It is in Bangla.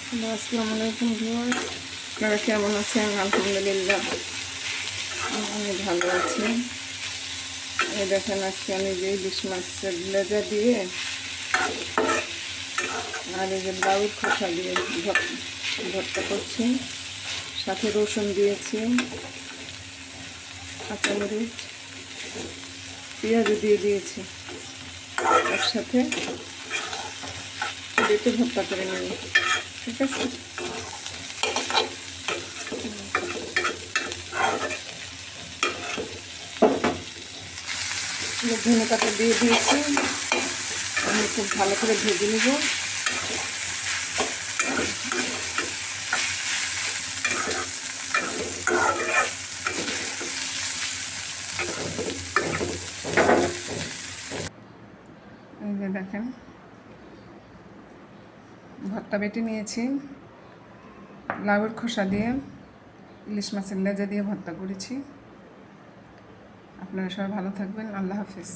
আসসালামু আলাইকুম ভিউয়ার্স, আপনারা কেমন আছেন? আলহামদুলিল্লাহ আমি ভালো আছি। এই দেখেন, আজকে আমি যে ইলিশ মাছের লেজা দিয়ে আর এই যে লাউর খোসা দিয়ে ভর্তা করছি। সাথে রসুন দিয়েছি, কাঁচামরিচ, পেঁয়াজও দিয়ে দিয়েছি। একসাথে বেটে ভর্তা করে নেব, ঠিক আছে? ধনে পাতা দিয়ে দিয়েছি, আমি খুব ভালো করে ভেজে নেব। এই যে দেখেন, ভর্তা বেটে নিয়েছি, লাউয়ের খোসা দিয়ে ইলিশ মাছের লেজা দিয়ে ভর্তা করেছি। আপনারা সবাই ভালো থাকবেন। আল্লাহ হাফিজ।